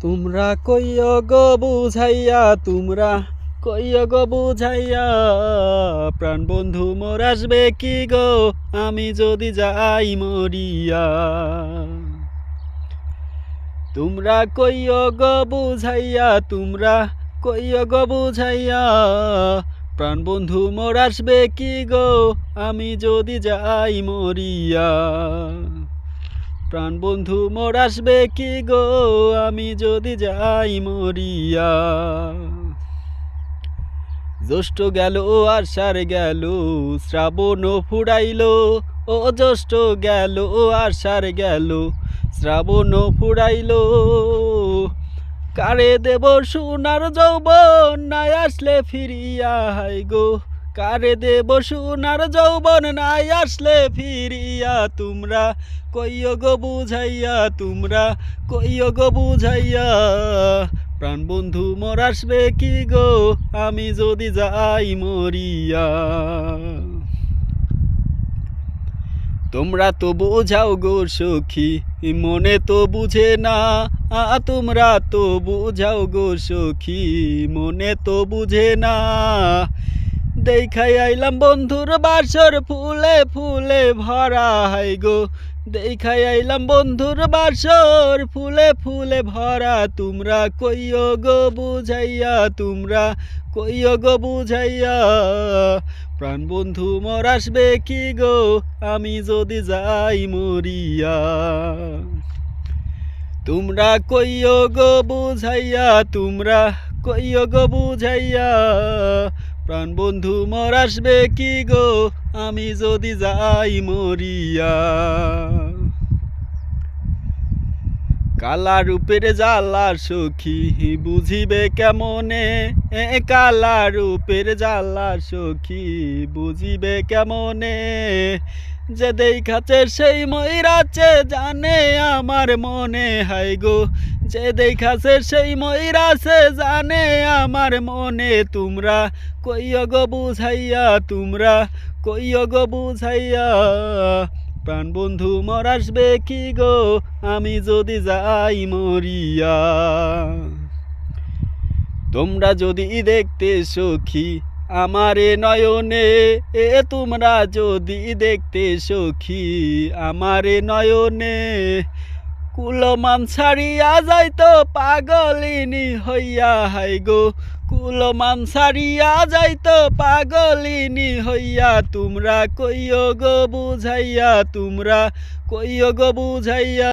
তোমরা কইও গো বুঝাইয়া, তোমরা কইও গো বুঝাইয়া, প্রাণ বন্ধু মোর আসবে কি গো আমি যদি যাই মরিয়া। তোমরা কইও গো বুঝাইয়া, তোমরা কইও গো বুঝাইয়া, প্রাণ বন্ধু মোর আসবে কি গো আমি যদি যাই মরিয়া। প্রাণ বন্ধু মোর আসবে কি গো আমি যদি যাই মরিয়া। জ্যৈষ্ঠ গেল আষাঢ় গেল শ্রাবণ ফুরাইল, ও জ্যৈষ্ঠ গেল আষাঢ় গেল শ্রাবণ ফুরাইল। কারে দেব সোনার যৌবন নাই আসলে ফিরিয়া, হাই গো কারে দেব সোনার যৌবন নাই আসলে ফিরিয়া। তোমরা কইও গো বুঝাইয়া, তোমরা কইও গো বুঝাইয়া, প্রাণ বন্ধু মোর আসবে কি গো আমি যদি যাই মরিয়া। তোমরা তো বোঝাও গো সখী মনে তো বুঝে না, তোমরা তো বুঝাও গো সখী মনে তো বুঝে না। দেখাই আইলাম বন্ধুর বাসর ফুলে ফুলে ভরা, হাই গো দেখাই আইলাম বন্ধুর বাসর ফুলে ফুলে ভরা। তোমরা কইও গো বুঝাইয়া, তোমরা কইও গো বুঝাইয়া, প্রাণ বন্ধু মোর আসবে কি গো আমি যদি যাই মরিয়া। তোমরা কইও গো বুঝাইয়া, তোমরা কইও গো বুঝাইয়া, প্রাণ বন্ধু মোর আসবে কি গো আমি যদি যাই মরিয়া। কালা রূপের জ্বালা সখী বুঝিবে কেমনে, কালা রূপের জ্বালা সখী বুঝিবে কেমনে। যে দেখাচ্ছে সেই ময়রাচ্ছে জানে আমার মনে, হাই গো যে দেখাছে সেই ময়রাছে জানে আমার মনে। তোমরা কইও গো বুঝাইয়া, তোমরা কইও গো বুঝাইয়া, প্রাণ বন্ধু মোর আসবে কি গো আমি যদি যাই মরিয়া। তোমরা যদি দেখতে সখী আমারে নয়নে, তোমরা যদি দেখতে সখী আমারে নয়নে, কুলমান ছাড়িয়া যাইতো পাগলিনী হইয়া, হাই গো কুলমান ছাড়িয়া যাইতো পাগলিনী হইয়া। তোমরা কইও গো বুঝাইয়া, তোমরা কইও গো বুঝাইয়া।